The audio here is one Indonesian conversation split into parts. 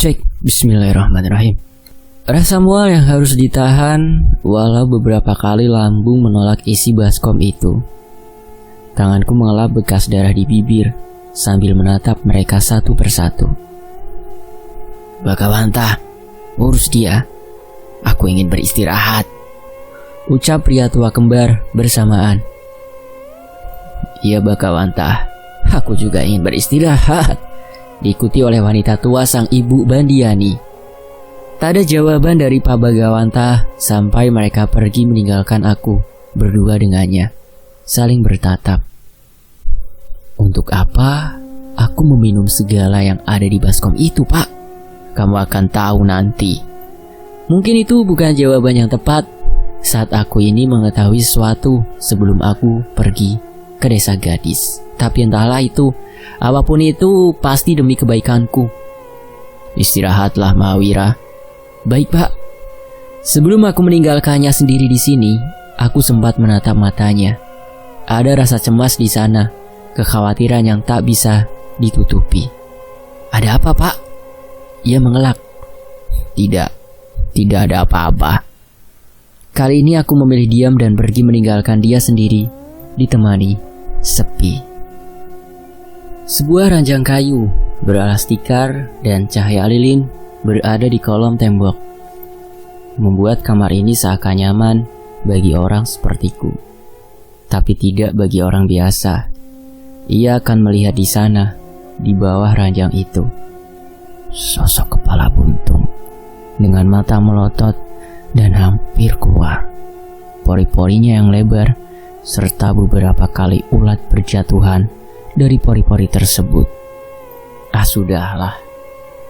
Cek, bismillahirrahmanirrahim. Rasa mual yang harus ditahan, walau beberapa kali lambung menolak isi baskom itu. Tanganku mengelap bekas darah di bibir, sambil menatap mereka satu persatu. Bakawanta, urus dia. Aku ingin beristirahat, ucap pria tua kembar bersamaan. Iya Bakawanta, aku juga ingin beristirahat. Diikuti oleh wanita tua sang ibu Bandiani. Tak ada jawaban dari Pak Bagawanta sampai mereka pergi meninggalkan aku berdua dengannya, saling bertatap. Untuk apa aku meminum segala yang ada di baskom itu, Pak? Kamu akan tahu nanti. Mungkin itu bukan jawaban yang tepat saat aku ini mengetahui sesuatu sebelum aku pergi ke desa gadis. Tapi entahlah itu, apapun itu pasti demi kebaikanku. Istirahatlah Mahawira. Baik Pak. Sebelum aku meninggalkannya sendiri di sini, aku sempat menatap matanya. Ada rasa cemas di sana, kekhawatiran yang tak bisa ditutupi. Ada apa Pak? Ia mengelak. Tidak ada apa-apa. Kali ini aku memilih diam dan pergi meninggalkan dia sendiri, ditemani sepi. Sebuah ranjang kayu beralas tikar dan cahaya lilin berada di kolom tembok, membuat kamar ini seakan nyaman bagi orang sepertiku. Tapi tidak bagi orang biasa. Ia akan melihat di sana, di bawah ranjang itu, sosok kepala buntung dengan mata melotot dan hampir keluar, pori-porinya yang lebar, serta beberapa kali ulat berjatuhan dari pori-pori tersebut. Sudahlah.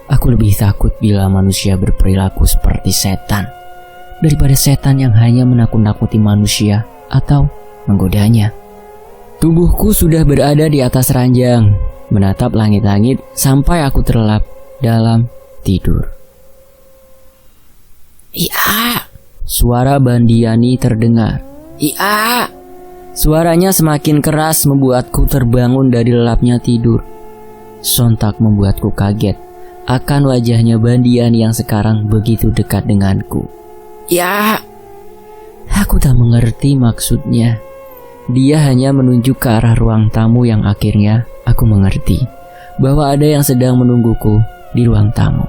Aku lebih takut bila manusia berperilaku seperti setan daripada setan yang hanya menakut-nakuti manusia atau menggodanya. Tubuhku sudah berada di atas ranjang, menatap langit-langit sampai aku terlelap dalam tidur. Iya, suara Bandiani terdengar. Iya. Suaranya semakin keras membuatku terbangun dari lelapnya tidur. Sontak membuatku kaget akan wajahnya Bandiani yang sekarang begitu dekat denganku. Ya, aku tak mengerti maksudnya. Dia hanya menunjuk ke arah ruang tamu yang akhirnya aku mengerti bahwa ada yang sedang menungguku di ruang tamu.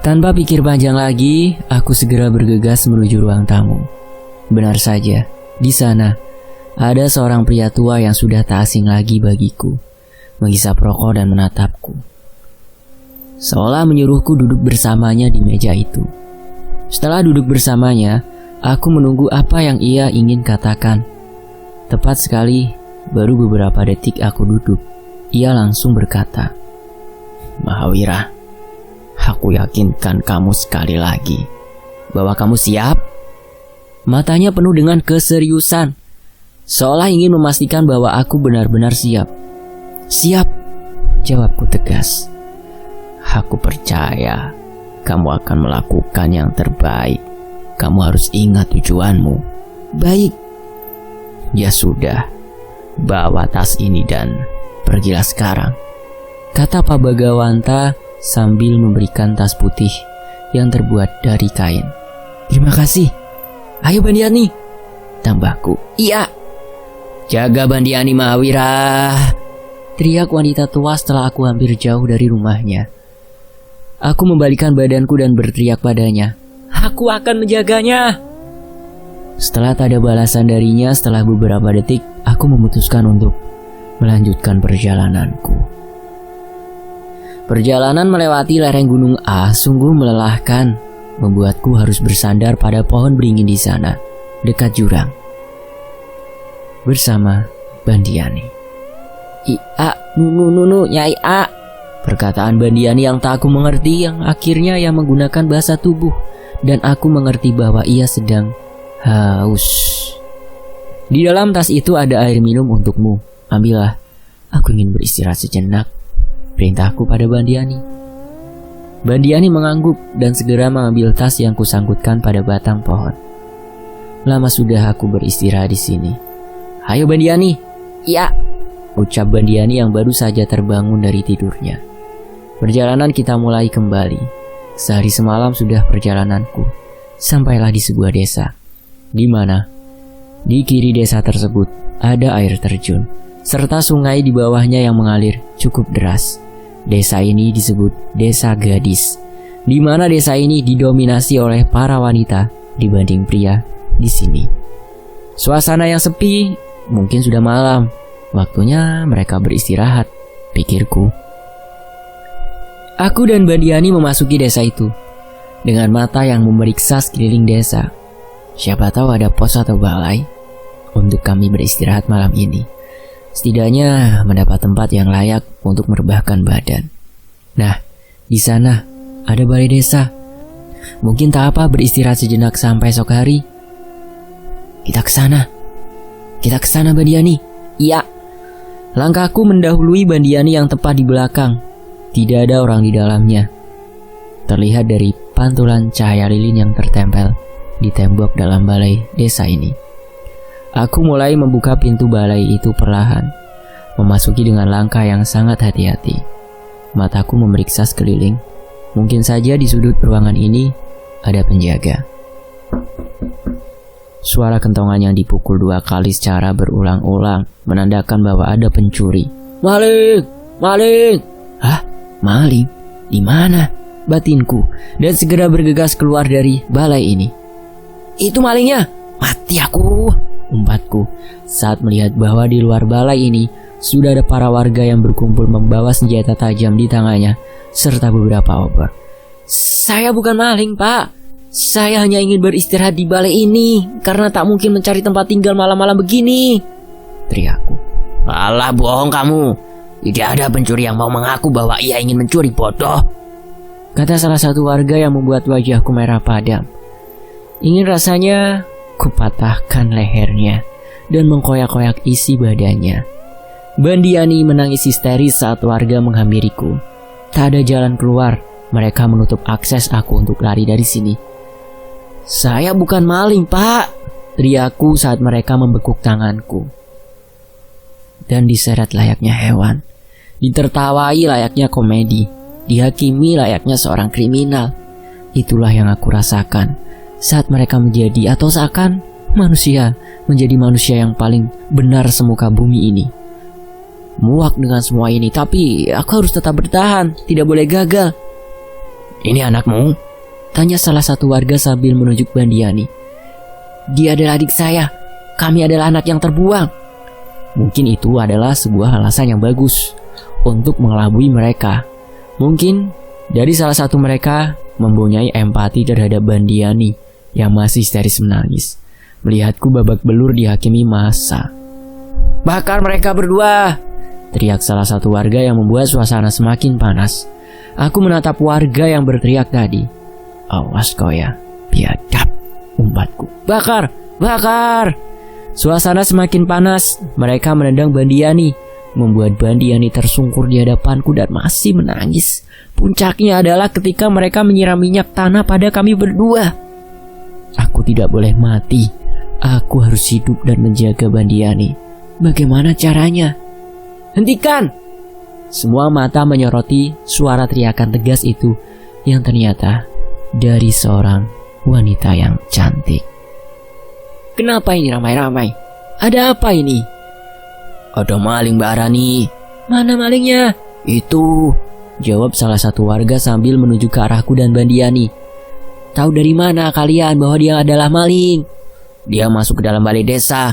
Tanpa pikir panjang lagi, aku segera bergegas menuju ruang tamu. Benar saja, di sana ada seorang pria tua yang sudah tak asing lagi bagiku, menghisap rokok dan menatapku, seolah menyuruhku duduk bersamanya di meja itu. Setelah duduk bersamanya, aku menunggu apa yang ia ingin katakan. Tepat sekali, baru beberapa detik aku duduk, ia langsung berkata, Mahawira, aku yakinkan kamu sekali lagi bahwa kamu siap. Matanya penuh dengan keseriusan, seolah ingin memastikan bahwa aku benar-benar siap. Siap, jawabku tegas. Aku percaya kamu akan melakukan yang terbaik. Kamu harus ingat tujuanmu. Baik. Ya sudah, bawa tas ini dan pergilah sekarang, kata Pak Bagawanta sambil memberikan tas putih yang terbuat dari kain. Terima kasih. Ayo Bandiani, tambahku. Iya. Jaga Bandiani Mahawira, teriak wanita tua setelah aku hampir jauh dari rumahnya. Aku membalikkan badanku dan berteriak padanya, aku akan menjaganya. Setelah tak ada balasan darinya, setelah beberapa detik, aku memutuskan untuk melanjutkan perjalananku. Perjalanan melewati lereng gunung A sungguh melelahkan, membuatku harus bersandar pada pohon beringin di sana, dekat jurang, bersama Bandiani. Nyai A, perkataan Bandiani yang tak aku mengerti, yang akhirnya ia menggunakan bahasa tubuh, dan aku mengerti bahwa ia sedang haus. Di dalam tas itu ada air minum untukmu, ambillah, aku ingin beristirahat sejenak, perintahku pada Bandiani. Bandiani mengangguk dan segera mengambil tas yang kusangkutkan pada batang pohon. Lama sudah aku beristirahat di sini. Ayo Bandiani. Iya, ucap Bandiani yang baru saja terbangun dari tidurnya. Perjalanan kita mulai kembali. Sehari semalam sudah perjalananku. Sampailah di sebuah desa. Di mana? Di kiri desa tersebut ada air terjun, serta sungai di bawahnya yang mengalir cukup deras. Desa ini disebut Desa Gadis, di mana desa ini didominasi oleh para wanita dibanding pria di sini. Suasana yang sepi, mungkin sudah malam. Waktunya mereka beristirahat, pikirku. Aku dan Bandiani memasuki desa itu dengan mata yang memeriksa sekeliling desa. Siapa tahu ada pos atau balai untuk kami beristirahat malam ini. Setidaknya mendapat tempat yang layak untuk merebahkan badan. Nah, di sana ada balai desa. Mungkin tak apa beristirahat sejenak sampai esok hari. Kita ke sana. Kita ke sana, Bandiani. Iya. Langkahku mendahului Bandiani yang tepat di belakang. Tidak ada orang di dalamnya. Terlihat dari pantulan cahaya lilin yang tertempel di tembok dalam balai desa ini. Aku mulai membuka pintu balai itu perlahan, memasuki dengan langkah yang sangat hati-hati. Mataku memeriksa sekeliling. Mungkin saja di sudut ruangan ini ada penjaga. Suara kentongan yang dipukul 2 kali secara berulang-ulang menandakan bahwa ada pencuri. Maling! Maling! Hah? Maling? Di mana? Batinku, dan segera bergegas keluar dari balai ini. Itu malingnya! Mati aku! Umpatku saat melihat bahwa di luar balai ini sudah ada para warga yang berkumpul membawa senjata tajam di tangannya serta beberapa obor. Saya bukan maling, Pak. Saya hanya ingin beristirahat di balai ini karena tak mungkin mencari tempat tinggal malam-malam begini, teriakku. Alah, bohong kamu. Tidak ada pencuri yang mau mengaku bahwa ia ingin mencuri, bodoh, kata salah satu warga yang membuat wajahku merah padam. Ingin rasanya kupatahkan lehernya dan mengkoyak-koyak isi badannya. Bandiani menangis histeris saat warga menghampiriku. Tak ada jalan keluar. Mereka menutup akses aku untuk lari dari sini. Saya bukan maling, Pak, teriakku saat mereka membekuk tanganku. Dan diseret layaknya hewan, ditertawai layaknya komedi, dihakimi layaknya seorang kriminal. Itulah yang aku rasakan saat mereka menjadi atau seakan manusia menjadi manusia yang paling benar semuka bumi ini. Muak dengan semua ini, tapi aku harus tetap bertahan, tidak boleh gagal. Ini anakmu? Tanya salah satu warga sambil menunjuk Bandiani. Dia adalah adik saya. Kami adalah anak yang terbuang. Mungkin itu adalah sebuah alasan yang bagus untuk mengelabui mereka. Mungkin dari salah satu mereka mempunyai empati terhadap Bandiani yang masih histeris menangis. Melihatku babak belur dihakimi massa. Bakar mereka berdua! Teriak salah satu warga yang membuat suasana semakin panas. Aku menatap warga yang berteriak tadi. Awas kau ya, biadab, umpatku. Bakar! Bakar! Suasana semakin panas. Mereka menendang Bandiani, membuat Bandiani tersungkur di hadapanku dan masih menangis. Puncaknya adalah ketika mereka menyiram minyak tanah pada kami berdua. Aku tidak boleh mati. Aku harus hidup dan menjaga Bandiani. Bagaimana caranya? Hentikan! Semua mata menyoroti suara teriakan tegas itu yang ternyata dari seorang wanita yang cantik. Kenapa ini ramai-ramai? Ada apa ini? Ada maling, Mbak Rani. Mana malingnya? Itu, jawab salah satu warga sambil menuju ke arahku dan Bandiani. Tahu dari mana kalian bahwa dia adalah maling? Dia masuk ke dalam balai desa.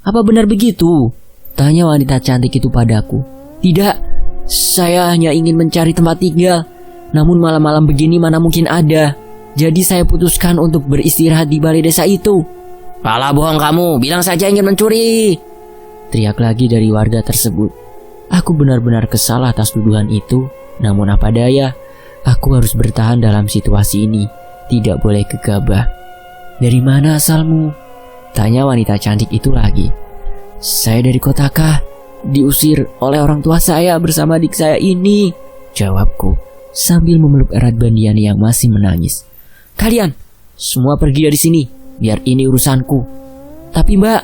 Apa benar begitu? Tanya wanita cantik itu padaku. Tidak, saya hanya ingin mencari tempat tinggal. Namun malam-malam begini mana mungkin ada. Jadi saya putuskan untuk beristirahat di balai desa itu. Alah, bohong kamu, bilang saja ingin mencuri, teriak lagi dari warga tersebut. Aku benar-benar kesal atas tuduhan itu. Namun apa daya, aku harus bertahan dalam situasi ini. Tidak boleh gegabah. Dari mana asalmu? Tanya wanita cantik itu lagi. Saya dari kota Kah. Diusir oleh orang tua saya bersama adik saya ini, jawabku sambil memeluk erat Bandiani yang masih menangis. Kalian semua pergi dari sini, biar ini urusanku. Tapi Mbak,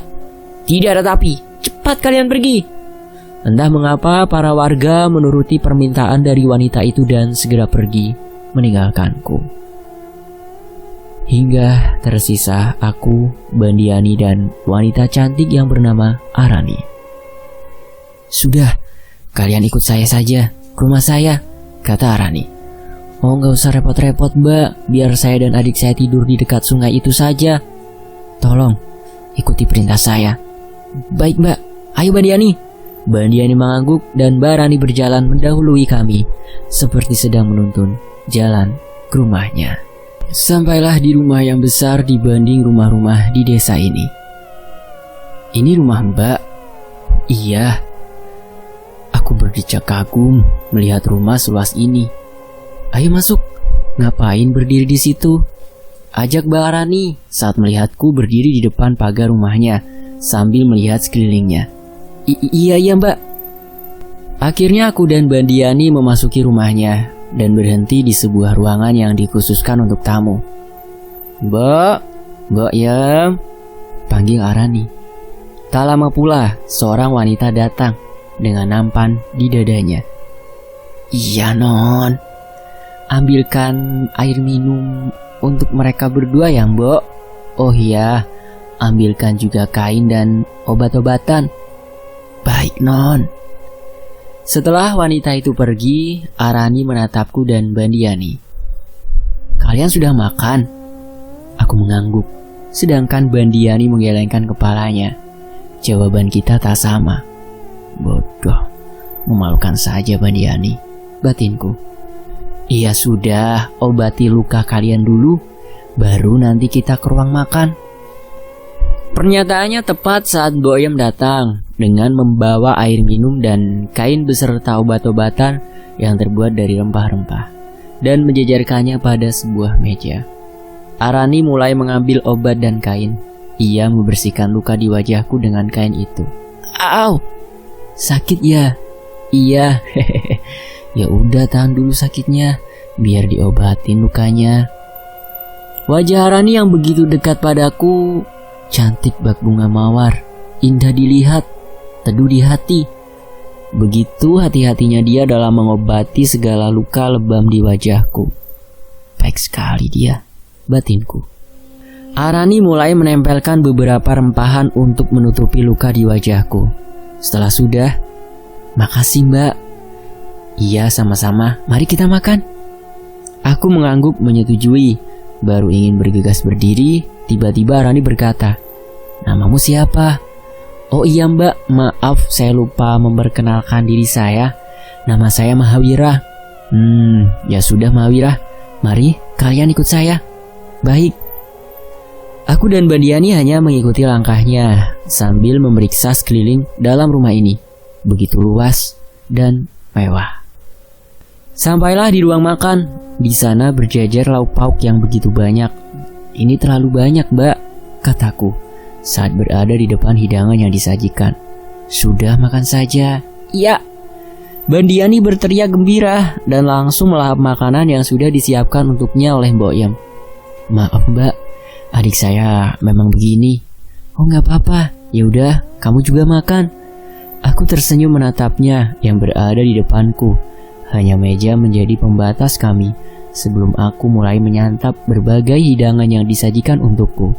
tidak ada tapi. Cepat kalian pergi. Entah mengapa para warga menuruti permintaan dari wanita itu dan segera pergi meninggalkanku. Hingga tersisa aku, Bandiani, dan wanita cantik yang bernama Arani. "Sudah, kalian ikut saya saja ke rumah saya," kata Arani. "Oh, nggak usah repot-repot, Mbak. Biar saya dan adik saya tidur di dekat sungai itu saja. Tolong, ikuti perintah saya." "Baik, Mbak. Ayo, Bandiani." Bandiani mengangguk dan Mbak Arani berjalan mendahului kami, seperti sedang menuntun jalan ke rumahnya. Sampailah di rumah yang besar dibanding rumah-rumah di desa ini. "Ini rumah Mbak?" "Iya." Aku berdecak kagum melihat rumah seluas ini. "Ayo masuk." "Ngapain berdiri di situ?" ajak Mbak Arani saat melihatku berdiri di depan pagar rumahnya sambil melihat sekelilingnya. Iya Mbak." Akhirnya aku dan Bandiani memasuki rumahnya dan berhenti di sebuah ruangan yang dikhususkan untuk tamu. Mbak ya," panggil Arani. Tak lama pula seorang wanita datang dengan nampan di dadanya. "Iya Non, ambilkan air minum untuk mereka berdua ya Mbok. Oh iya, ambilkan juga kain dan obat-obatan." "Baik Non." Setelah wanita itu pergi, Arani menatapku dan Bandiani. "Kalian sudah makan?" Aku mengangguk, sedangkan Bandiani menggelengkan kepalanya. Jawaban kita tak sama. Bodoh, memalukan saja Bandiani, batinku. "Iya sudah, obati luka kalian dulu, baru nanti kita ke ruang makan." Pernyataannya tepat saat Boyem datang dengan membawa air minum dan kain beserta obat-obatan yang terbuat dari rempah-rempah dan menjejarkannya pada sebuah meja. Arani mulai mengambil obat dan kain. Ia membersihkan luka di wajahku dengan kain itu. "Au, sakit ya?" "Iya." "Ya udah, tahan dulu sakitnya, biar diobatin lukanya." Wajah Arani yang begitu dekat padaku cantik bak bunga mawar, indah dilihat, teduh di hati. Begitu hati-hatinya dia dalam mengobati segala luka lebam di wajahku. Baik sekali dia, batinku. Arani mulai menempelkan beberapa rempahan untuk menutupi luka di wajahku. Setelah sudah, "Makasih Mbak." "Iya sama-sama, mari kita makan." Aku mengangguk menyetujui. Baru ingin bergegas berdiri, tiba-tiba Arani berkata, "Namamu siapa?" "Oh iya Mbak, maaf saya lupa memperkenalkan diri saya. Nama saya Mahawira." Ya sudah Mahawira, mari kalian ikut saya." "Baik." Aku dan Bandiani hanya mengikuti langkahnya sambil memeriksa sekeliling dalam rumah ini. Begitu luas dan mewah. Sampailah di ruang makan. Di sana berjajar lauk pauk yang begitu banyak. "Ini terlalu banyak Mbak," kataku saat berada di depan hidangan yang disajikan. "Sudah makan saja." "Iya." Bandiani berteriak gembira dan langsung melahap makanan yang sudah disiapkan untuknya oleh Boyem. "Maaf Mbak, adik saya memang begini." "Oh nggak apa-apa, yaudah kamu juga makan." Aku tersenyum menatapnya yang berada di depanku. Hanya meja menjadi pembatas kami sebelum aku mulai menyantap berbagai hidangan yang disajikan untukku.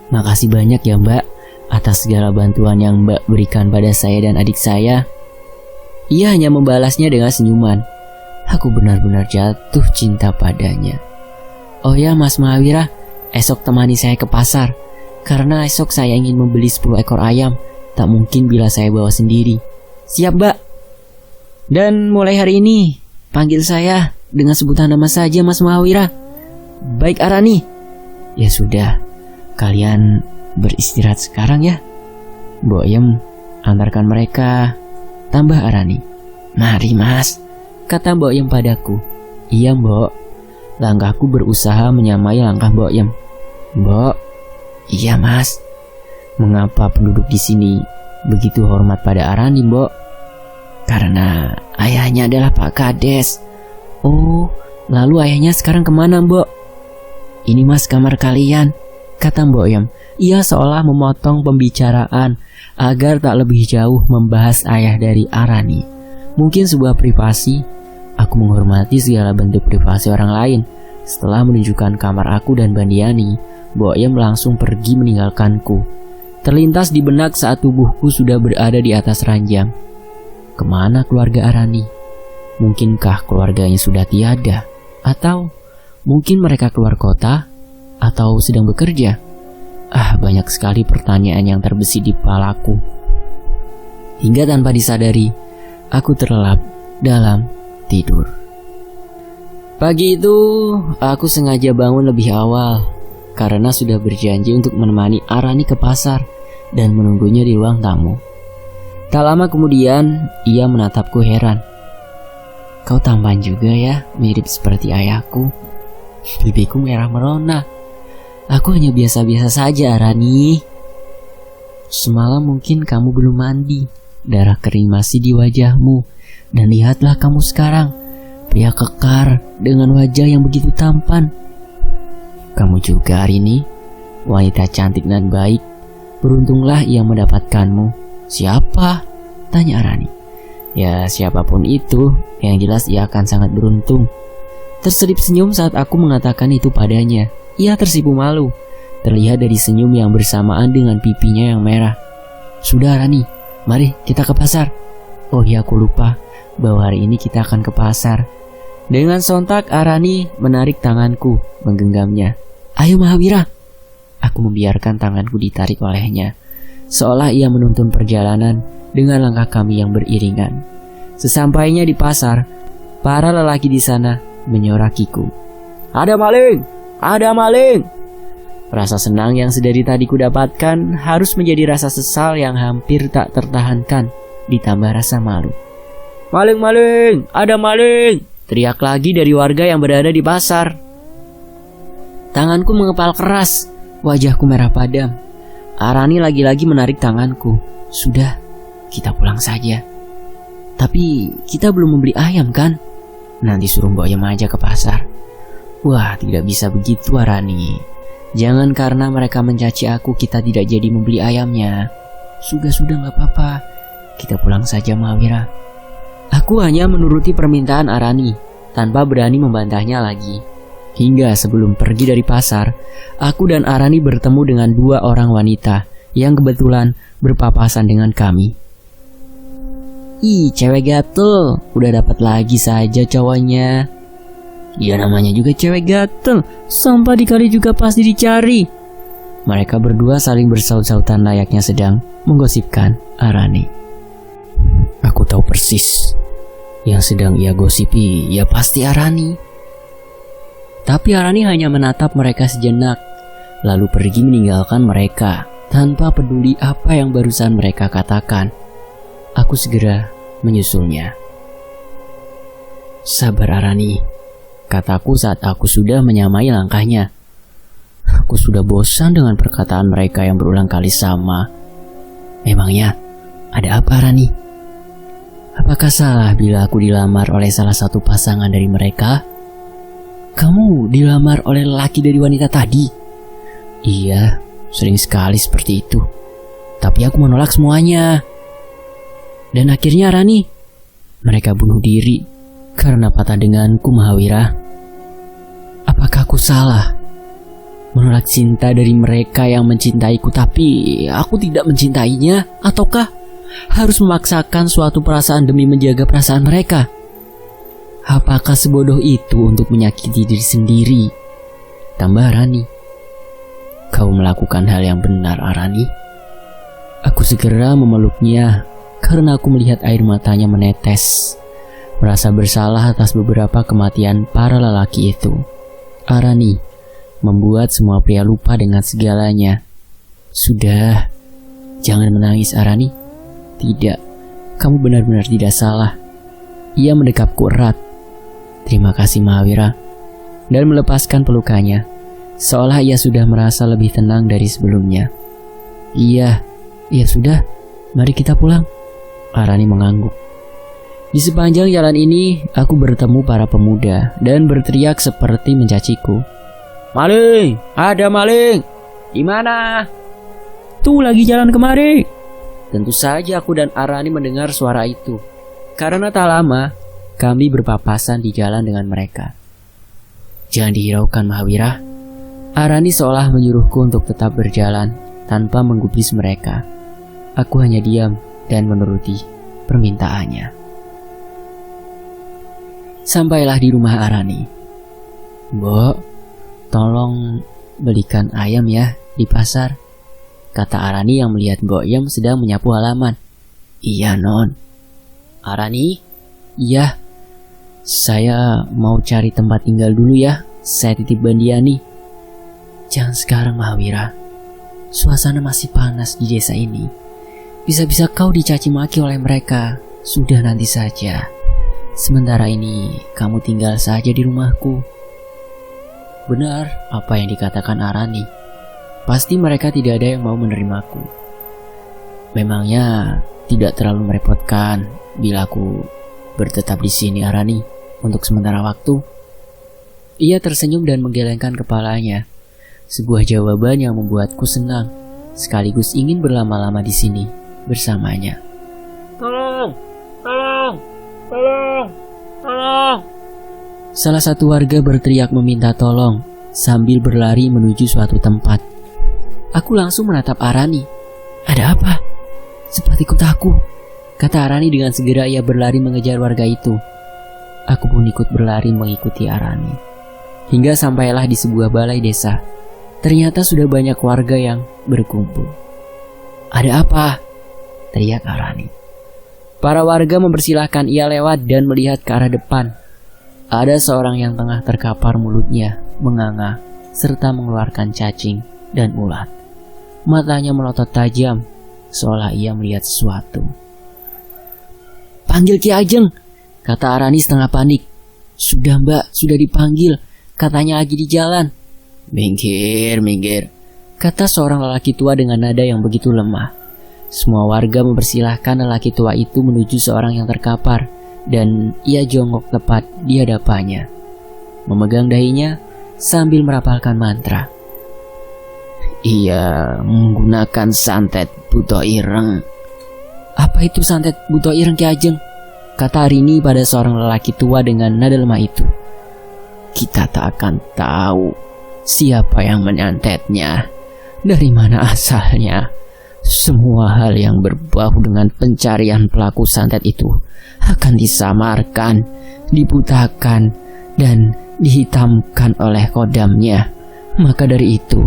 "Makasih banyak ya Mbak atas segala bantuan yang Mbak berikan pada saya dan adik saya." Ia hanya membalasnya dengan senyuman. Aku benar-benar jatuh cinta padanya. "Oh ya Mas Mahawira, esok temani saya ke pasar. Karena esok saya ingin membeli 10 ekor ayam. Tak mungkin bila saya bawa sendiri." "Siap Mbak. Dan mulai hari ini panggil saya dengan sebutan nama saja Mas Mahawira." "Baik Arani." "Ya sudah, kalian beristirahat sekarang ya." Boyem antarkan mereka, tambah Arani. "Mari Mas," kata Boyem padaku. "Iya Mbok." Langkahku berusaha menyamai langkah Boyem. "Mbok." "Iya Mas." "Mengapa penduduk di sini begitu hormat pada Arani Mbok?" "Karena ayahnya adalah Pak Kades." "Oh, lalu ayahnya sekarang kemana Mbok?" "Ini Mas kamar kalian," kata Boyem Ia seolah memotong pembicaraan agar tak lebih jauh membahas ayah dari Arani. Mungkin sebuah privasi. Aku menghormati segala bentuk privasi orang lain. Setelah menunjukkan kamar aku dan Bandiani, Boyem langsung pergi meninggalkanku. Terlintas di benak saat tubuhku sudah berada di atas ranjang. Kemana keluarga Arani? Mungkinkah keluarganya sudah tiada? Atau mungkin mereka keluar kota? Atau sedang bekerja? Banyak sekali pertanyaan yang terbesit di kepalaku. Hingga tanpa disadari, aku terlelap dalam tidur. Pagi itu, aku sengaja bangun lebih awal karena sudah berjanji untuk menemani Arani ke pasar dan menunggunya di ruang tamu. Tak lama kemudian, ia menatapku heran. Kau tampan juga ya, mirip seperti ayahku. Pipiku merah merona. Aku hanya biasa-biasa saja, Arani. Semalam mungkin kamu belum mandi. Darah kering masih di wajahmu. Dan lihatlah kamu sekarang, pria kekar dengan wajah yang begitu tampan. Kamu juga hari ini, wanita cantik dan baik. Beruntunglah yang mendapatkanmu. Siapa? Tanya Arani. Ya siapapun itu, yang jelas ia akan sangat beruntung. Terselip senyum saat aku mengatakan itu padanya. Ia tersipu malu, terlihat dari senyum yang bersamaan dengan pipinya yang merah. Sudah Arani, mari kita ke pasar. Oh iya, aku lupa bahwa hari ini kita akan ke pasar. Dengan sontak Arani menarik tanganku, menggenggamnya. Ayo Mahawira. Aku membiarkan tanganku ditarik olehnya, seolah ia menuntun perjalanan dengan langkah kami yang beriringan. Sesampainya di pasar, para lelaki di sana menyorakiku. Ada maling! Ada maling! Rasa senang yang sedari tadi kudapatkan harus menjadi rasa sesal yang hampir tak tertahankan, ditambah rasa malu. Maling, maling! Ada maling! Teriak lagi dari warga yang berada di pasar. Tanganku mengepal keras, wajahku merah padam. Arani lagi-lagi menarik tanganku. Sudah, kita pulang saja. Tapi kita belum membeli ayam kan? Nanti suruh Mbak Yam aja ke pasar. Wah, tidak bisa begitu Arani. Jangan karena mereka mencaci aku kita tidak jadi membeli ayamnya. Sudah gak apa-apa. Kita pulang saja Mahawira. Aku hanya menuruti permintaan Arani tanpa berani membantahnya lagi. Hingga sebelum pergi dari pasar, aku dan Arani bertemu dengan dua orang wanita yang kebetulan berpapasan dengan kami. Ih, cewek gatel, udah dapat lagi saja cowoknya. Ya namanya juga cewek gatel, sampah dikali juga pasti dicari. Mereka berdua saling bersaut-sautan layaknya sedang menggosipkan Arani. Aku tahu persis, yang sedang ia gosipi ya pasti Arani. Tapi Arani hanya menatap mereka sejenak, lalu pergi meninggalkan mereka tanpa peduli apa yang barusan mereka katakan. Aku segera menyusulnya. Sabar Arani, kataku saat aku sudah menyamai langkahnya. Aku sudah bosan dengan perkataan mereka yang berulang kali sama. Memangnya ada apa Rani? Apakah salah bila aku dilamar oleh salah satu pasangan dari mereka? Kamu dilamar oleh lelaki dari wanita tadi? Iya, sering sekali seperti itu. Tapi aku menolak semuanya. Dan akhirnya Rani, mereka bunuh diri karena patah denganku Mahawira. Apakah aku salah menolak cinta dari mereka yang mencintaiku tapi aku tidak mencintainya? Ataukah harus memaksakan suatu perasaan demi menjaga perasaan mereka? Apakah sebodoh itu untuk menyakiti diri sendiri? Tambah Rani, kau melakukan hal yang benar Arani. Aku segera memeluknya karena aku melihat air matanya menetes. Merasa bersalah atas beberapa kematian para lelaki itu. Arani membuat semua pria lupa dengan segalanya. Sudah, jangan menangis Arani. Tidak, kamu benar-benar tidak salah. Ia mendekapku erat. Terima kasih Mahawira. Dan melepaskan pelukannya, seolah ia sudah merasa lebih tenang dari sebelumnya. Iya sudah, mari kita pulang. Arani mengangguk. Di sepanjang jalan ini, aku bertemu para pemuda dan berteriak seperti mencaciku. Maling! Ada maling! Di mana? Tuh lagi jalan kemari. Tentu saja aku dan Arani mendengar suara itu. Karena tak lama, kami berpapasan di jalan dengan mereka. Jangan dihiraukan, Mahawira. Arani seolah menyuruhku untuk tetap berjalan tanpa menggubris mereka. Aku hanya diam dan menuruti permintaannya. Sampailah di rumah Arani. Mbok, tolong belikan ayam ya di pasar, kata Arani yang melihat Mbok Yam sedang menyapu halaman. Iya, Non. Arani? Iya. Saya mau cari tempat tinggal dulu ya. Saya titip Bandiani. Jangan sekarang, Mahawira. Suasana masih panas di desa ini. Bisa-bisa kau dicaci maki oleh mereka. Sudah, nanti saja. Sementara ini kamu tinggal saja di rumahku. Benar apa yang dikatakan Arani. Pasti mereka tidak ada yang mau menerimaku. Memangnya tidak terlalu merepotkan bila aku bertetap di sini, Arani, untuk sementara waktu? Ia tersenyum dan menggelengkan kepalanya. Sebuah jawaban yang membuatku senang, sekaligus ingin berlama-lama di sini bersamanya. Tolong, tolong, tolong, tolong. Salah satu warga berteriak meminta tolong sambil berlari menuju suatu tempat. Aku langsung menatap Arani. Ada apa? Cepat ikut aku, kata Arani dengan segera ia berlari mengejar warga itu. Aku pun ikut berlari mengikuti Arani. Hingga sampailah di sebuah balai desa. Ternyata sudah banyak warga yang berkumpul. Ada apa? Teriak Arani. Para warga mempersilahkan ia lewat dan melihat ke arah depan. Ada seorang yang tengah terkapar mulutnya, menganga, serta mengeluarkan cacing dan ulat. Matanya melotot tajam, seolah ia melihat sesuatu. Panggil Ki Ajeng, kata Arani setengah panik. Sudah, Mbak, sudah dipanggil. Katanya lagi di jalan. Minggir, minggir, kata seorang lelaki tua dengan nada yang begitu lemah. Semua warga mempersilahkan lelaki tua itu menuju seorang yang terkapar, dan ia jongkok tepat di hadapannya, memegang dahinya sambil merapalkan mantra. Ia menggunakan santet Buto Ireng. Apa itu santet Buto Ireng, Ki Ajeng? Kata Arini pada seorang lelaki tua dengan nada lemah itu. Kita tak akan tahu siapa yang menyantetnya, dari mana asalnya. Semua hal yang berbau dengan pencarian pelaku santet itu akan disamarkan, dibutakan, dan dihitamkan oleh kodamnya. Maka dari itu,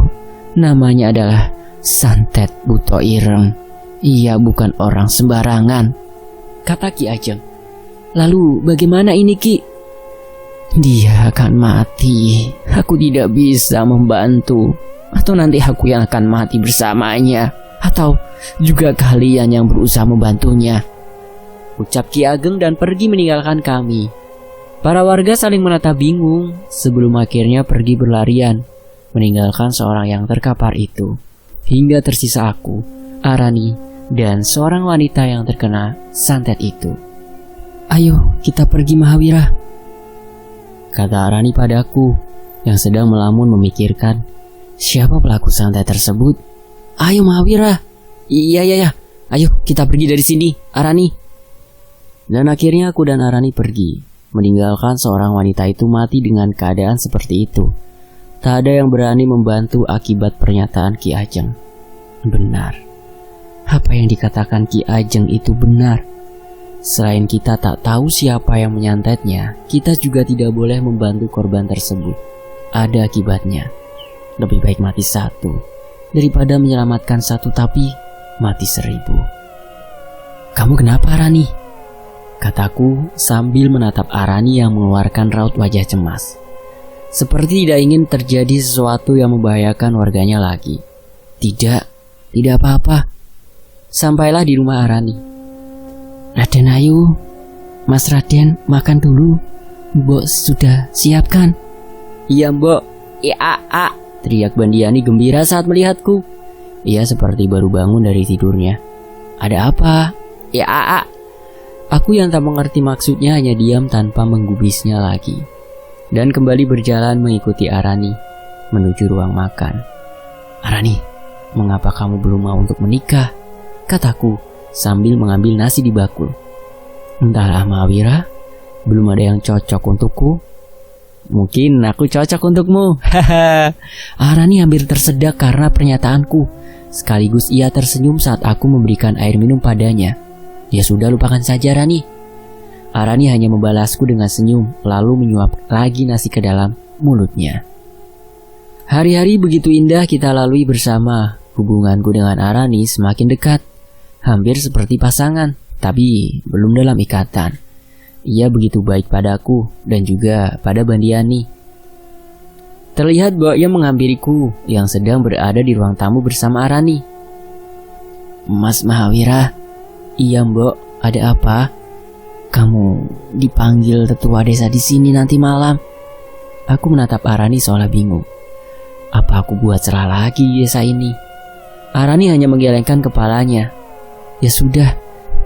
namanya adalah santet Buto Ireng. Ia bukan orang sembarangan, kata Ki Ajeng. Lalu bagaimana ini, Ki? Dia akan mati. Aku tidak bisa membantu. Atau nanti aku yang akan mati bersamanya. Atau juga kalian yang berusaha membantunya, ucap Ki Ageng dan pergi meninggalkan kami. Para warga saling menatap bingung sebelum akhirnya pergi berlarian, meninggalkan seorang yang terkapar itu. Hingga tersisa aku, Arani, dan seorang wanita yang terkena santet itu. Ayo kita pergi, Mahawira, kata Arani padaku yang sedang melamun memikirkan siapa pelaku santet tersebut. Ayo Mahawira. Iya. Ayo kita pergi dari sini, Arani. Dan akhirnya aku dan Arani pergi, meninggalkan seorang wanita itu mati dengan keadaan seperti itu. Tak ada yang berani membantu akibat pernyataan Ki Ajeng. Benar. Apa yang dikatakan Ki Ajeng itu benar. Selain kita tak tahu siapa yang menyantetnya, kita juga tidak boleh membantu korban tersebut. Ada akibatnya. Lebih baik mati satu daripada menyelamatkan satu tapi mati 1000. Kamu kenapa, Arani? Kataku sambil menatap Arani yang mengeluarkan raut wajah cemas, seperti tidak ingin terjadi sesuatu yang membahayakan warganya lagi. Tidak apa-apa. Sampailah di rumah Arani. Raden, ayo, Mas Raden, makan dulu. Mbok sudah siapkan. Iya, Mbok. Iya, teriak Bandiani gembira saat melihatku. Ia seperti baru bangun dari tidurnya. Ada apa? Ya, aku yang tak mengerti maksudnya hanya diam tanpa menggubrisnya lagi, dan kembali berjalan mengikuti Arani menuju ruang makan. Arani, mengapa kamu belum mau untuk menikah? Kataku sambil mengambil nasi di bakul. Entahlah Mahawira, belum ada yang cocok untukku. Mungkin aku cocok untukmu. Haha. Arani hampir tersedak karena pernyataanku. Sekaligus ia tersenyum saat aku memberikan air minum padanya. Ya sudah, lupakan saja Rani. Arani hanya membalasku dengan senyum, lalu menyuap lagi nasi ke dalam mulutnya. Hari-hari begitu indah kita lalui bersama. Hubunganku dengan Arani semakin dekat, hampir seperti pasangan, tapi belum dalam ikatan. Ia begitu baik padaku dan juga pada Bandiani. Terlihat bahwa ia menghampiriku yang sedang berada di ruang tamu bersama Arani. Mas Mahawira, iya Mbok, ada apa? Kamu dipanggil tetua desa di sini nanti malam. Aku menatap Arani seolah bingung. Apa aku buat salah lagi di desa ini? Arani hanya menggelengkan kepalanya. Ya sudah,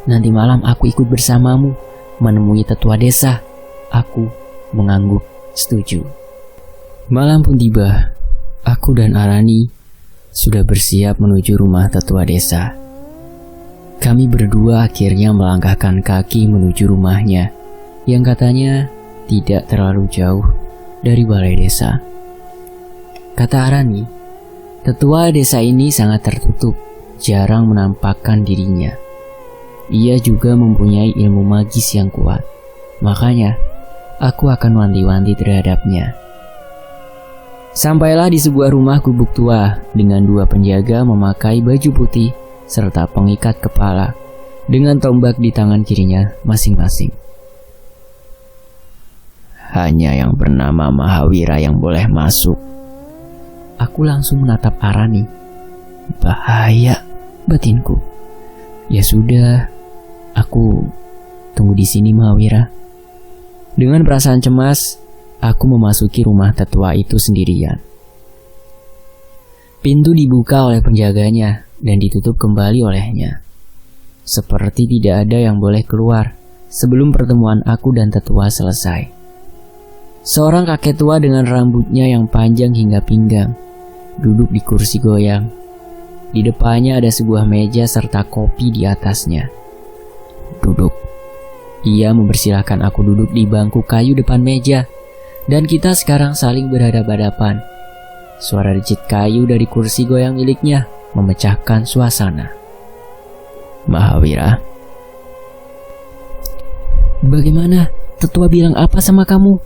nanti malam aku ikut bersamamu menemui tetua desa. Aku mengangguk setuju. Malam pun tiba. Aku dan Arani sudah bersiap menuju rumah tetua desa. Kami berdua akhirnya melangkahkan kaki menuju rumahnya yang katanya tidak terlalu jauh dari balai desa. Kata Arani, tetua desa ini sangat tertutup, jarang menampakkan dirinya. Ia juga mempunyai ilmu magis yang kuat. Makanya, aku akan wanti-wanti terhadapnya. Sampailah di sebuah rumah gubuk tua dengan dua penjaga memakai baju putih serta pengikat kepala dengan tombak di tangan kirinya masing-masing. Hanya yang bernama Mahawira yang boleh masuk. Aku langsung menatap Arani. Bahaya, batinku. Ya sudah, aku tunggu di sini Mahawira. Dengan perasaan cemas, aku memasuki rumah tetua itu sendirian. Pintu dibuka oleh penjaganya dan ditutup kembali olehnya. Seperti tidak ada yang boleh keluar sebelum pertemuan aku dan tetua selesai. Seorang kakek tua dengan rambutnya yang panjang hingga pinggang duduk di kursi goyang. Di depannya ada sebuah meja serta kopi di atasnya. Duduk. Ia mempersilahkan aku duduk di bangku kayu depan meja, dan kita sekarang saling berhadapan-hadapan. Suara rejit kayu dari kursi goyang miliknya memecahkan suasana. Mahawira, bagaimana? Tetua bilang apa sama kamu?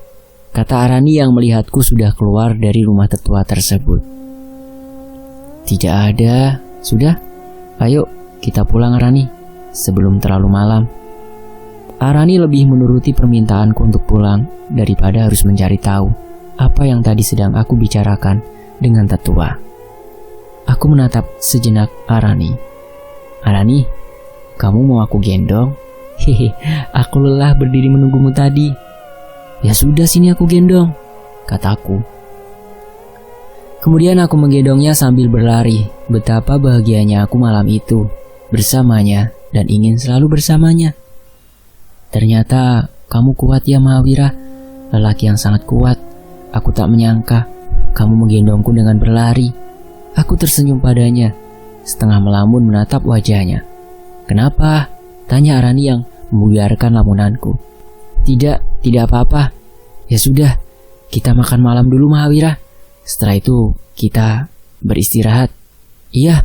Kata Arani yang melihatku sudah keluar dari rumah tetua tersebut. Tidak ada. Sudah, ayo kita pulang Arani, sebelum terlalu malam. Arani lebih menuruti permintaanku untuk pulang daripada harus mencari tahu apa yang tadi sedang aku bicarakan dengan tetua. Aku menatap sejenak Arani. Arani, kamu mau aku gendong? Hehe, aku lelah berdiri menunggumu tadi. Ya sudah, sini aku gendong, kataku. Kemudian aku menggendongnya sambil berlari. Betapa bahagianya aku malam itu bersamanya dan ingin selalu bersamanya. Ternyata kamu kuat ya Mahawira, lelaki yang sangat kuat. Aku tak menyangka kamu menggendongku dengan berlari. Aku tersenyum padanya, setengah melamun menatap wajahnya. Kenapa? Tanya Arani yang membuyarkan lamunanku. Tidak apa-apa. Ya sudah, kita makan malam dulu Mahawira. Setelah itu kita beristirahat. Iya.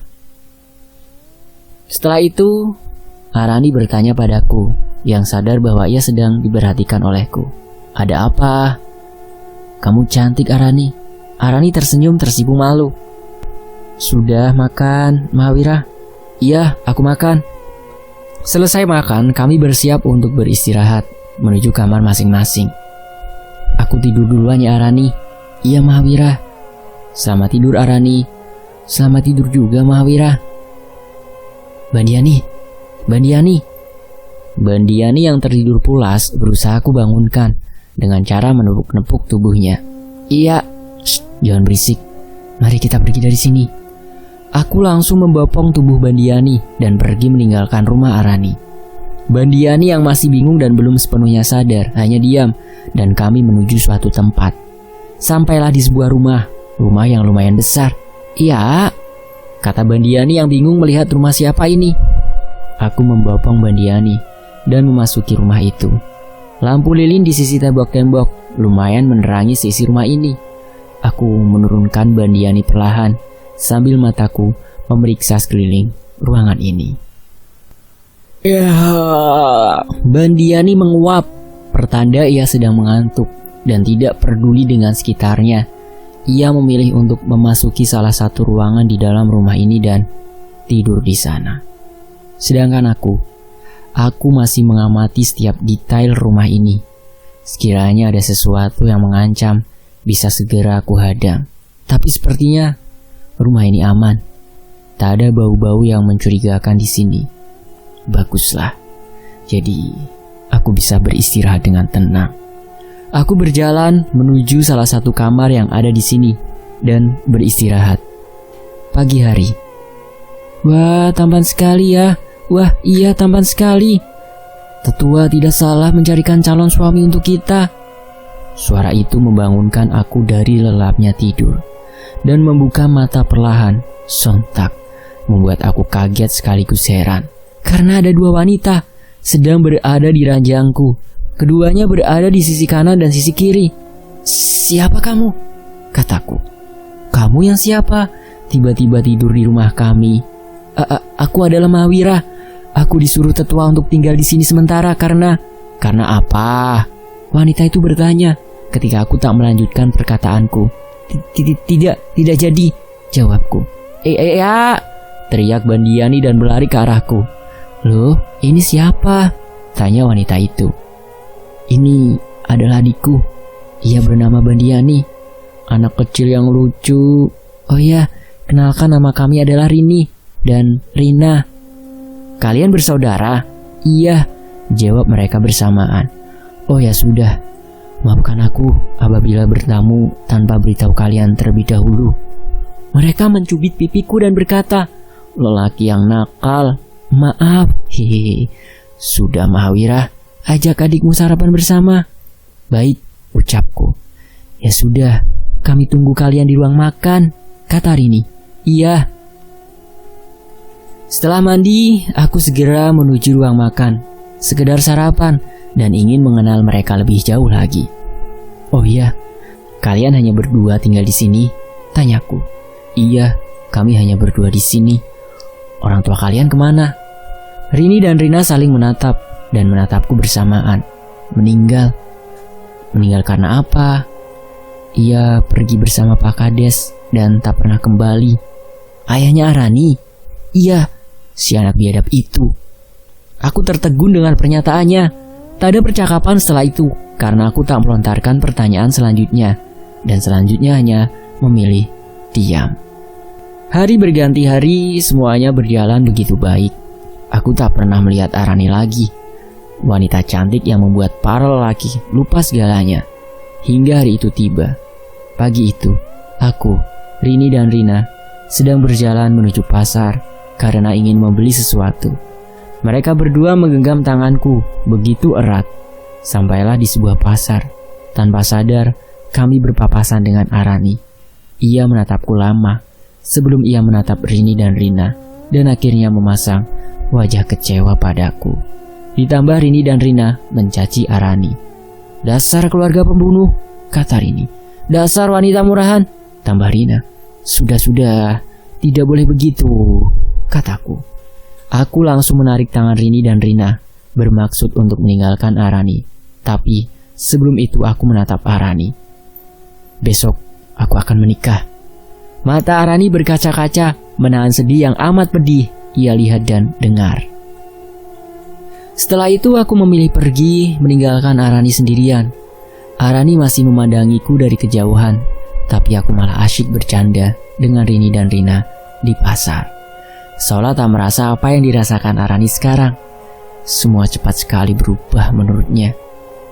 Setelah itu Arani bertanya padaku yang sadar bahwa ia sedang diperhatikan olehku. Ada apa? Kamu cantik Arani. Arani tersenyum tersipu malu. Sudah makan Mahawira? Iya, aku makan. Selesai makan, kami bersiap untuk beristirahat menuju kamar masing-masing. Aku tidur duluan ya Arani. Iya Mahawira. Selamat tidur Arani. Selamat tidur juga Mahawira. Bandiani. Bandiani yang tertidur pulas berusaha aku bangunkan dengan cara menepuk-nepuk tubuhnya. Iya. Shh, jangan berisik. Mari kita pergi dari sini. Aku langsung membopong tubuh Bandiani dan pergi meninggalkan rumah Arani. Bandiani yang masih bingung dan belum sepenuhnya sadar hanya diam, dan kami menuju suatu tempat. Sampailah di sebuah rumah yang lumayan besar. Iya, kata Bandiani yang bingung melihat rumah siapa ini. Aku membopong Bandiani dan memasuki rumah itu. Lampu lilin di sisi tembok-tembok lumayan menerangi sisi rumah ini. Aku menurunkan Bandiani perlahan sambil mataku memeriksa sekeliling ruangan ini. Ya, Bandiani menguap, pertanda ia sedang mengantuk dan tidak peduli dengan sekitarnya. Ia memilih untuk memasuki salah satu ruangan di dalam rumah ini dan tidur di sana. Sedangkan aku masih mengamati setiap detail rumah ini. Sekiranya ada sesuatu yang mengancam, bisa segera aku hadang. Tapi sepertinya rumah ini aman. Tak ada bau-bau yang mencurigakan di sini. Baguslah. Jadi aku bisa beristirahat dengan tenang. Aku berjalan menuju salah satu kamar yang ada di sini dan beristirahat. Pagi hari. Wah, tampan sekali ya. Wah, iya tampan sekali. Tetua tidak salah mencarikan calon suami untuk kita. Suara itu membangunkan aku dari lelapnya tidur dan membuka mata perlahan. Sontak membuat aku kaget sekaligus heran. Karena ada dua wanita sedang berada di ranjangku. Keduanya berada di sisi kanan dan sisi kiri. Siapa kamu? Kataku. Kamu yang siapa? Tiba-tiba tidur di rumah kami. Aku adalah Mahwira. Aku disuruh tetua untuk tinggal di sini sementara karena apa? Wanita itu bertanya ketika aku tak melanjutkan perkataanku. Tidak jadi, jawabku. Ya, teriak Bandiani dan berlari ke arahku. Loh, ini siapa? Tanya wanita itu. Ini adalah adikku. Ia bernama Bandiani. Anak kecil yang lucu. Oh ya, kenalkan nama kami adalah Rini dan Rina. Kalian bersaudara? Iya, jawab mereka bersamaan. Oh ya sudah, maafkan aku apabila bertamu tanpa beritahu kalian terlebih dahulu. Mereka mencubit pipiku dan berkata, lelaki yang nakal. Maaf, hehehe. Sudah Mahwira, ajak adikmu sarapan bersama. Baik, ucapku. Ya sudah, kami tunggu kalian di ruang makan, kata Rini. Iya. Setelah mandi, aku segera menuju ruang makan, sekedar sarapan dan ingin mengenal mereka lebih jauh lagi. Oh iya, kalian hanya berdua tinggal di sini? Tanyaku. Iya, kami hanya berdua di sini. Orang tua kalian kemana? Rini dan Rina saling menatap dan menatapku bersamaan. Meninggal. Meninggal karena apa? Ia pergi bersama Pak Kades dan tak pernah kembali. Ayahnya Arani? Iya, si anak biadab itu. Aku tertegun dengan pernyataannya. Tak ada percakapan setelah itu karena aku tak melontarkan pertanyaan selanjutnya. Dan selanjutnya hanya memilih diam. Hari berganti hari, semuanya berjalan begitu baik. Aku tak pernah melihat Arani lagi. Wanita cantik yang membuat para lelaki lupa segalanya. Hingga hari itu tiba. Pagi itu, aku, Rini dan Rina sedang berjalan menuju pasar karena ingin membeli sesuatu. Mereka berdua menggenggam tanganku begitu erat. Sampailah di sebuah pasar. Tanpa sadar, kami berpapasan dengan Arani. Ia menatapku lama sebelum ia menatap Rini dan Rina dan akhirnya memasang wajah kecewa padaku. Ditambah Rini dan Rina mencaci Arani. Dasar keluarga pembunuh, kata Rini. Dasar wanita murahan, tambah Rina. Sudah, tidak boleh begitu, kataku. Aku langsung menarik tangan Rini dan Rina, bermaksud untuk meninggalkan Arani. Tapi sebelum itu aku menatap Arani. Besok aku akan menikah. Mata Arani berkaca-kaca, menahan sedih yang amat pedih ia lihat dan dengar. Setelah itu aku memilih pergi meninggalkan Arani sendirian. Arani masih memandangiku dari kejauhan, tapi aku malah asyik bercanda dengan Rini dan Rina di pasar. Seolah tak merasa apa yang dirasakan Arani sekarang. Semua cepat sekali berubah menurutnya.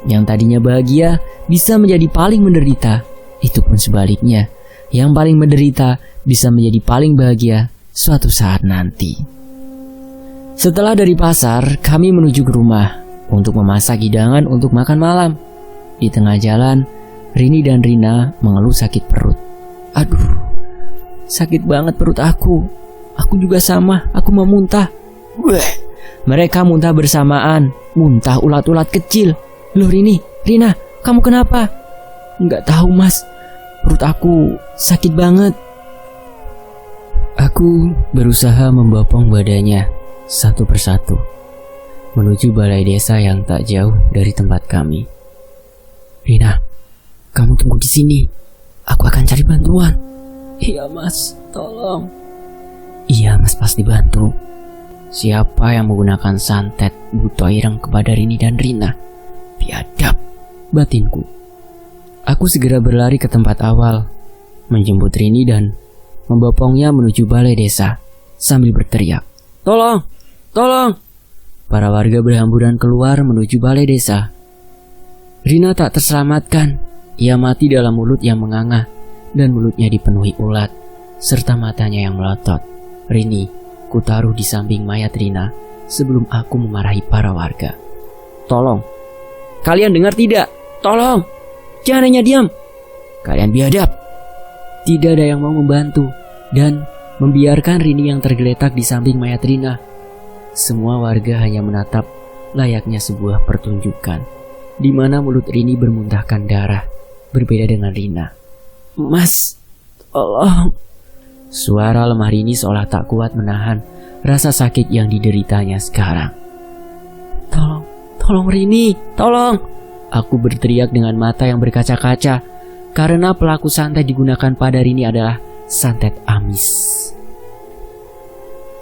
Yang tadinya bahagia bisa menjadi paling menderita. Itu pun sebaliknya. Yang paling menderita bisa menjadi paling bahagia suatu saat nanti. Setelah dari pasar, kami menuju ke rumah untuk memasak hidangan untuk makan malam. Di tengah jalan, Rini dan Rina mengeluh sakit perut. Aduh, sakit banget perut aku. Aku juga sama, aku mau muntah. Weh. Mereka muntah bersamaan, muntah ulat-ulat kecil. Loh Rina, kamu kenapa? Enggak tahu mas, perut aku sakit banget. Aku berusaha membopong badannya satu persatu menuju balai desa yang tak jauh dari tempat kami. Rina, kamu tunggu di sini. Aku akan cari bantuan. Iya mas, tolong. Iya mas, pasti bantu. Siapa yang menggunakan santet buto ireng kepada Rini dan Rina? Biadab, batinku. Aku segera berlari ke tempat awal, menjemput Rini dan membopongnya menuju balai desa sambil berteriak, "Tolong! Tolong!" Para warga berhamburan keluar menuju balai desa. Rina tak terselamatkan. Ia mati dalam mulut yang menganga dan mulutnya dipenuhi ulat serta matanya yang melotot. Rini kutaruh di samping mayat Rina sebelum aku memarahi para warga. "Tolong! Kalian dengar tidak? Tolong! Jangan hanya diam! Kalian biadab!" Tidak ada yang mau membantu dan membiarkan Rini yang tergeletak di samping mayat Rina. Semua warga hanya menatap layaknya sebuah pertunjukan, di mana mulut Rini bermuntahkan darah, berbeda dengan Rina. "Mas, tolong!" Suara lemah Rini seolah tak kuat menahan rasa sakit yang dideritanya sekarang. Tolong Rini, tolong!" Aku berteriak dengan mata yang berkaca-kaca, karena pelaku santet digunakan pada Rini adalah santet amis.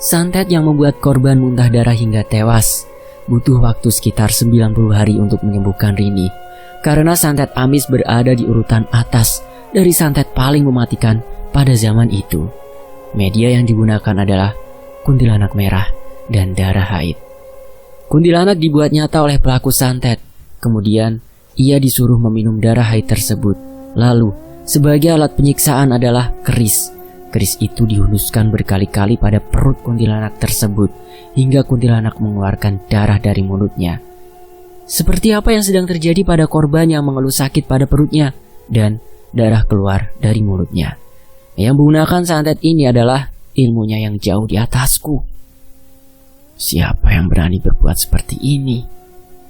Santet yang membuat korban muntah darah hingga tewas. Butuh waktu sekitar 90 hari untuk menyembuhkan Rini, karena santet amis berada di urutan atas dari santet paling mematikan pada zaman itu. Media yang digunakan adalah kuntilanak merah dan darah haid. Kuntilanak dibuat nyata oleh pelaku santet. Kemudian ia disuruh meminum darah haid tersebut. Lalu sebagai alat penyiksaan adalah keris. Keris itu dihunuskan berkali-kali pada perut kuntilanak tersebut hingga kuntilanak mengeluarkan darah dari mulutnya. Seperti apa yang sedang terjadi pada korban yang mengeluh sakit pada perutnya dan darah keluar dari mulutnya. Yang menggunakan santet ini adalah ilmunya yang jauh di atasku. Siapa yang berani berbuat seperti ini?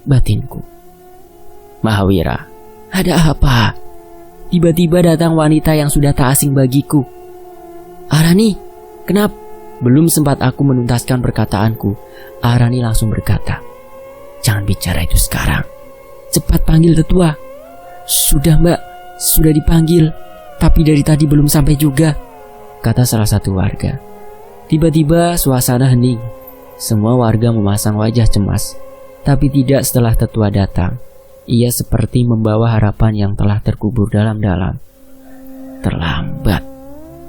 Batinku. Mahawira, ada apa? Tiba-tiba datang wanita yang sudah tak asing bagiku. "Arani, kenapa?" Belum sempat aku menuntaskan perkataanku, Arani langsung berkata, "Jangan bicara itu sekarang. Cepat panggil tetua." "Sudah mbak, sudah dipanggil, tapi dari tadi belum sampai juga," kata salah satu warga. Tiba-tiba suasana hening. Semua warga memasang wajah cemas, tapi tidak setelah tetua datang. Ia seperti membawa harapan yang telah terkubur dalam-dalam. "Terlambat,"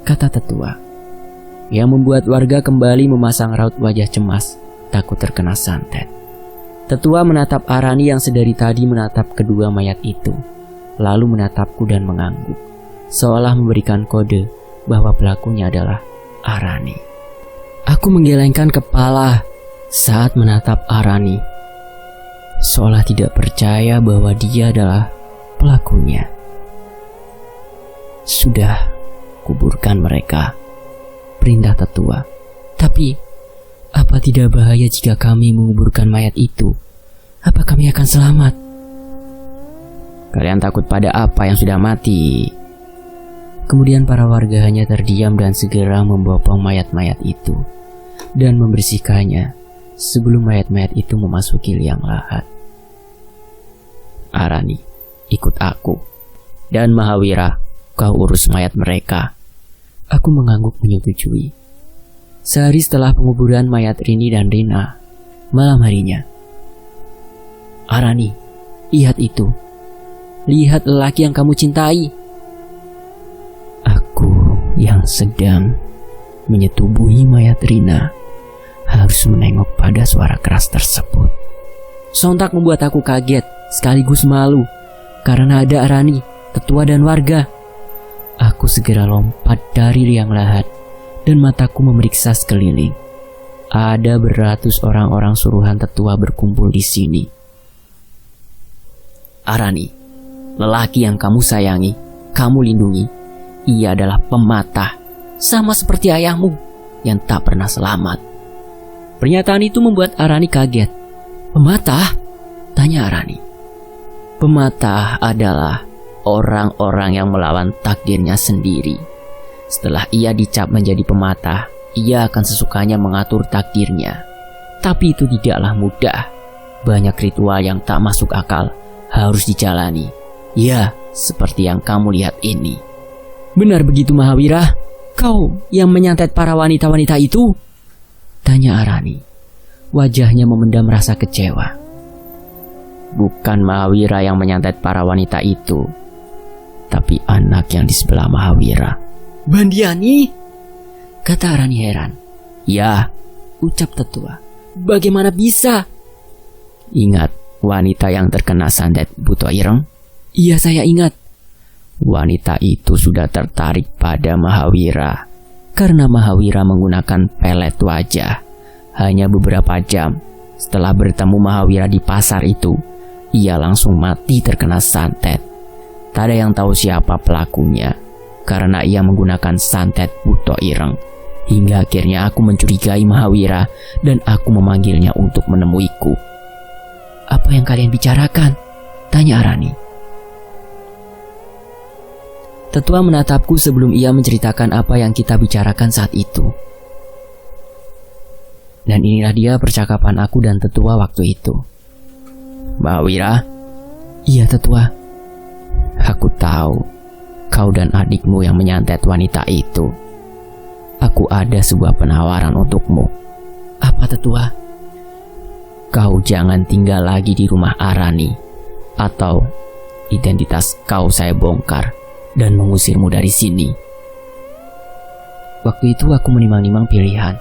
kata tetua, yang membuat warga kembali memasang raut wajah cemas, takut terkena santet. Tetua menatap Arani yang sedari tadi menatap kedua mayat itu, lalu menatapku dan mengangguk, seolah memberikan kode bahwa pelakunya adalah Arani. Aku menggelengkan kepala saat menatap Arani, seolah tidak percaya bahwa dia adalah pelakunya. "Sudah, kuburkan mereka," perintah tetua. "Tapi, apa tidak bahaya jika kami menguburkan mayat itu? Apa kami akan selamat?" "Kalian takut pada apa yang sudah mati?" Kemudian para warga hanya terdiam dan segera membopong mayat-mayat itu dan membersihkannya sebelum mayat-mayat itu memasuki liang lahat. "Arani, ikut aku. Dan Mahawira, kau urus mayat mereka." Aku mengangguk menyetujui. Sehari setelah penguburan mayat Rini dan Rina, malam harinya, "Arani, lihat itu. Lihat lelaki yang kamu cintai." Aku yang sedang menyetubuhi mayat Rina harus menengok pada suara keras tersebut. Sontak membuat aku kaget sekaligus malu karena ada Arani, tetua dan warga. Aku segera lompat dari liang lahat dan mataku memeriksa sekeliling. Ada beratus orang-orang suruhan tetua berkumpul di sini. "Arani, lelaki yang kamu sayangi, kamu lindungi. Ia adalah pematah, sama seperti ayahmu. yang tak pernah selamat. Pernyataan itu membuat Arani kaget. Pematah? Tanya Arani. Pematah adalah orang-orang yang melawan takdirnya sendiri. Setelah ia dicap menjadi pematah, ia akan sesukanya mengatur takdirnya. Tapi itu tidaklah mudah. Banyak ritual yang tak masuk akal harus dijalani. Ya, seperti yang kamu lihat ini. Benar begitu Mahawira? Kau yang menyantet para wanita-wanita itu? Tanya Arani. Wajahnya memendam rasa kecewa. Bukan Mahawira yang menyantet para wanita itu, tapi anak yang di sebelah Mahawira. Bandiani? Kata Arani heran. Ya, ucap tetua. Bagaimana bisa? Ingat wanita yang terkena santet Buto Ireng? Iya, saya ingat. Wanita itu sudah tertarik pada Mahawira karena Mahawira menggunakan pelet wajah. Hanya beberapa jam setelah bertemu Mahawira di pasar itu, ia langsung mati terkena santet. Tak ada yang tahu siapa pelakunya karena ia menggunakan santet Buto Ireng. Hingga akhirnya aku mencurigai Mahawira dan aku memanggilnya untuk menemuiku. Apa yang kalian bicarakan? Tanya Arani. Tetua menatapku sebelum ia menceritakan apa yang kita bicarakan saat itu. Dan inilah dia percakapan aku dan tetua waktu itu. Mahawira? Iya tetua. Aku tahu kau dan adikmu yang menyantet wanita itu. Aku ada sebuah penawaran untukmu. Apa tetua? Kau jangan tinggal lagi di rumah Arani, atau identitas kau saya bongkar dan mengusirmu dari sini. Waktu itu aku menimang-nimang pilihan.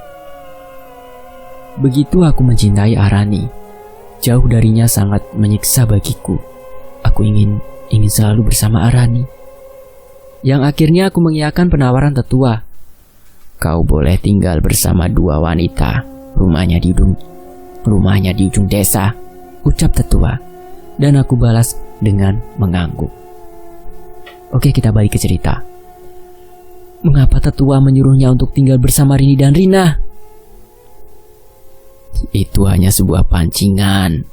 Begitu aku mencintai Arani, jauh darinya sangat menyiksa bagiku. Aku ingin selalu bersama Arani. Yang akhirnya aku mengiyakan penawaran tetua. Kau boleh tinggal bersama dua wanita, rumahnya di ujung desa, ucap tetua. Dan aku balas dengan mengangguk. Oke, kita balik ke cerita. Mengapa tetua menyuruhnya untuk tinggal bersama Rini dan Rina? Itu hanya sebuah pancingan.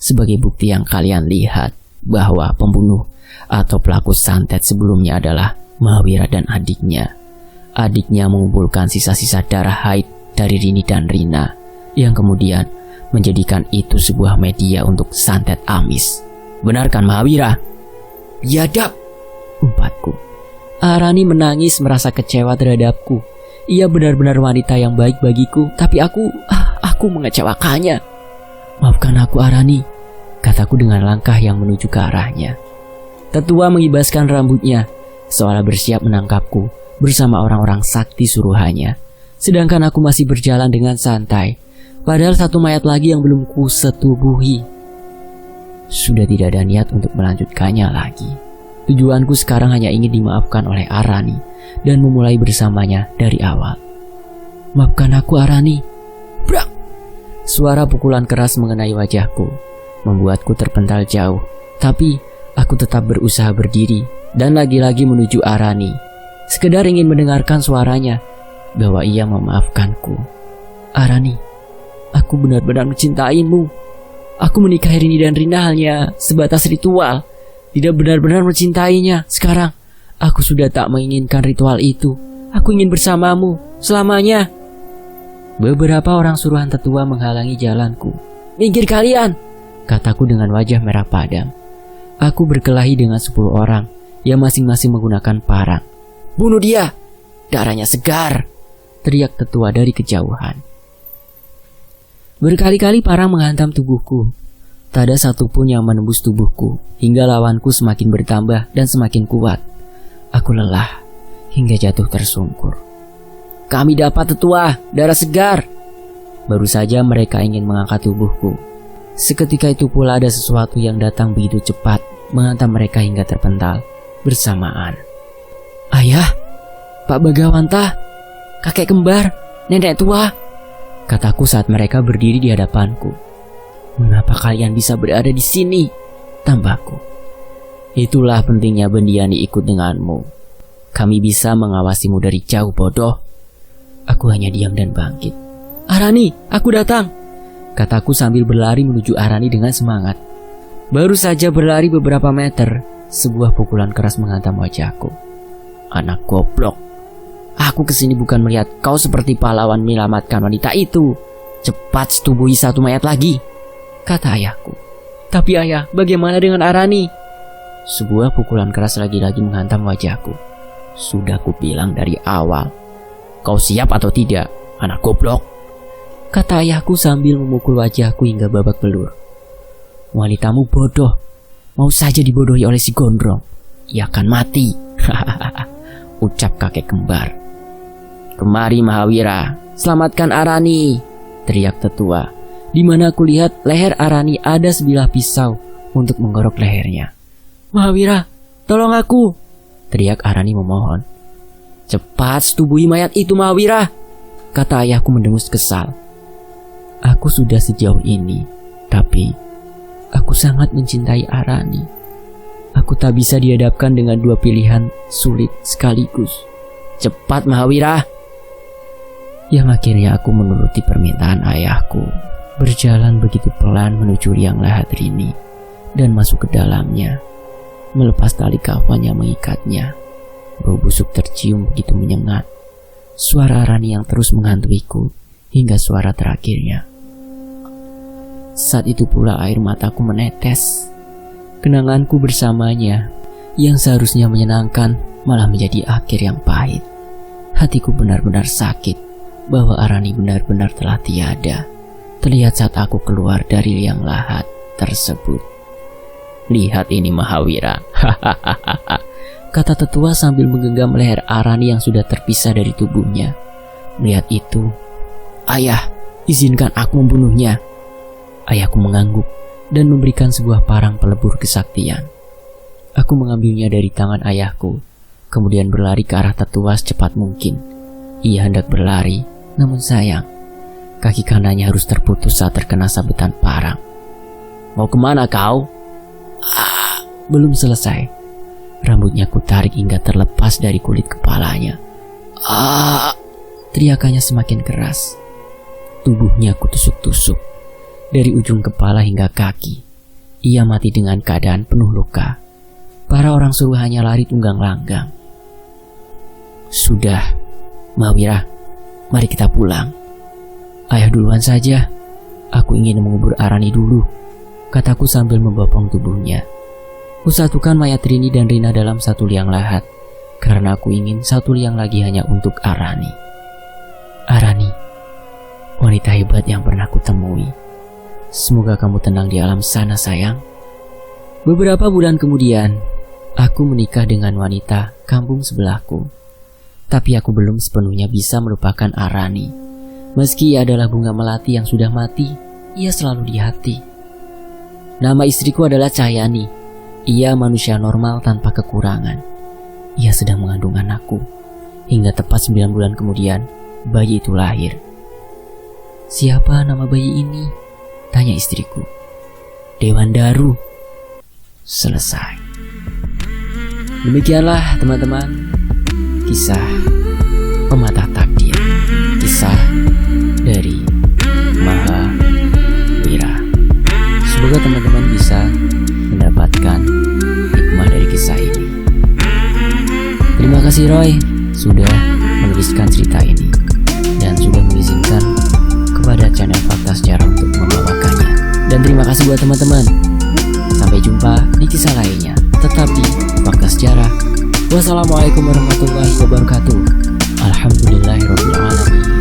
Sebagai bukti yang kalian lihat bahwa pembunuh atau pelaku santet sebelumnya adalah Mahawira dan adiknya. Adiknya mengumpulkan sisa-sisa darah haid dari Rini dan Rina yang kemudian menjadikan itu sebuah media untuk santet amis. Benar kan Mahawira? Biadab, umpatku. Arani menangis merasa kecewa terhadapku. Ia benar-benar wanita yang baik bagiku, tapi aku mengecewakannya. Maafkan aku Arani, kataku dengan langkah yang menuju ke arahnya. Tetua mengibaskan rambutnya, seolah bersiap menangkapku bersama orang-orang sakti suruhannya. Sedangkan aku masih berjalan dengan santai, padahal satu mayat lagi yang belum kusetubuhi. Sudah tidak ada niat untuk melanjutkannya lagi. Tujuanku sekarang hanya ingin dimaafkan oleh Arani dan memulai bersamanya dari awal. Maafkan aku Arani. Brak! Suara pukulan keras mengenai wajahku, membuatku terpental jauh. Tapi aku tetap berusaha berdiri dan lagi-lagi menuju Arani. Sekedar ingin mendengarkan suaranya bahwa ia memaafkanku. Arani, aku benar-benar mencintaimu. Aku menikahi Rini dan Rina hanya sebatas ritual, tidak benar-benar mencintainya. Sekarang aku sudah tak menginginkan ritual itu. Aku ingin bersamamu selamanya. Beberapa orang suruhan tetua menghalangi jalanku. Minggir kalian, kataku dengan wajah merah padam. Aku berkelahi dengan 10 orang yang masing-masing menggunakan parang. Bunuh dia, darahnya segar, teriak tetua dari kejauhan. Berkali-kali parang menghantam tubuhku. Tak ada satupun yang menembus tubuhku, hingga lawanku semakin bertambah dan semakin kuat. Aku lelah hingga jatuh tersungkur. Kami dapat tetua, darah segar. Baru saja mereka ingin mengangkat tubuhku. Seketika itu pula ada sesuatu yang datang begitu cepat, menghantam mereka hingga terpental bersamaan. Ayah, Pak Bagawanta, kakek kembar, nenek tua, kataku saat mereka berdiri di hadapanku. Mengapa kalian bisa berada di sini? Tambahku. Itulah pentingnya Bandiani ikut denganmu. Kami bisa mengawasimu dari jauh, bodoh. Aku hanya diam dan bangkit. "Arani, aku datang!" kataku sambil berlari menuju Arani dengan semangat. Baru saja berlari beberapa meter, sebuah pukulan keras menghantam wajahku. "Anak goblok, aku kesini bukan melihat kau seperti pahlawan menyelamatkan wanita itu. Cepat setubuhi satu mayat lagi," kata ayahku. "Tapi ayah, bagaimana dengan Arani?" Sebuah pukulan keras lagi-lagi menghantam wajahku. "Sudah kubilang dari awal. Kau siap atau tidak, anak goblok?" kata ayahku sambil memukul wajahku hingga babak belur. "Wanitamu bodoh, mau saja dibodohi oleh si gondrong. Ia akan mati," ucap kakek kembar. "Kemari Mahawira, selamatkan Arani," teriak tetua, di mana aku lihat leher Arani ada sebilah pisau untuk menggorok lehernya. "Mahawira, tolong aku," teriak Arani memohon. "Cepat setubuhi mayat itu Mahawira," kata ayahku mendengus kesal. Aku sudah sejauh ini, tapi aku sangat mencintai Arani. Aku tak bisa dihadapkan dengan dua pilihan sulit sekaligus. "Cepat Mahawira." Yang akhirnya aku menuruti permintaan ayahku, berjalan begitu pelan menuju liang lahat Rini dan masuk ke dalamnya, melepas tali kafan yang mengikatnya. Bau busuk tercium begitu menyengat. Suara Arani yang terus menghantuiku hingga suara terakhirnya. Saat itu pula air mataku menetes. Kenanganku bersamanya yang seharusnya menyenangkan malah menjadi akhir yang pahit. Hatiku benar-benar sakit bahwa Arani benar-benar telah tiada. Terlihat saat aku keluar dari liang lahat tersebut. "Lihat ini Mahawira," kata tetua sambil menggenggam leher Arani yang sudah terpisah dari tubuhnya. Melihat itu, "Ayah, izinkan aku membunuhnya." Ayahku mengangguk dan memberikan sebuah parang pelebur kesaktian. Aku mengambilnya dari tangan ayahku, kemudian berlari ke arah tetua secepat mungkin. Ia hendak berlari, namun sayang, kaki kanannya harus terputus saat terkena sabetan parang. "Mau kemana kau?" Belum selesai, rambutnya ku tarik hingga terlepas dari kulit kepalanya. Teriakannya semakin keras. Tubuhnya ku tusuk-tusuk dari ujung kepala hingga kaki. Ia mati dengan keadaan penuh luka. Para orang suruhannya lari tunggang langgang. "Sudah, Mahawira, mari kita pulang." "Ayah duluan saja. Aku ingin mengubur Arani dulu," kataku sambil membopong tubuhnya. Kusatukan mayat Rini dan Rina dalam satu liang lahat, karena aku ingin satu liang lagi hanya untuk Arani. "Arani, wanita hebat yang pernah kutemui. Semoga kamu tenang di alam sana, sayang." Beberapa bulan kemudian, aku menikah dengan wanita kampung sebelahku. Tapi aku belum sepenuhnya bisa melupakan Arani. Meski ia adalah bunga melati yang sudah mati, ia selalu di hati. Nama istriku adalah Cahyani. Ia manusia normal tanpa kekurangan. Ia sedang mengandung anakku. Hingga tepat 9 bulan kemudian, bayi itu lahir. "Siapa nama bayi ini?" tanya istriku. "Dewan Daru." Selesai. Demikianlah teman-teman, kisah pematah takdir, kisah dari Mahawira. Semoga teman-teman bisa mendapatkan hikmah dari kisah ini. Terima kasih Roy sudah menuliskan cerita ini dan sudah mengizinkan kepada channel Fakta Sejarah untuk membawakannya. Dan terima kasih buat teman-teman. Sampai jumpa di kisah lainnya, tetap di Fakta Sejarah. Wassalamualaikum warahmatullahi wabarakatuh. Alhamdulillahirabbil alamin.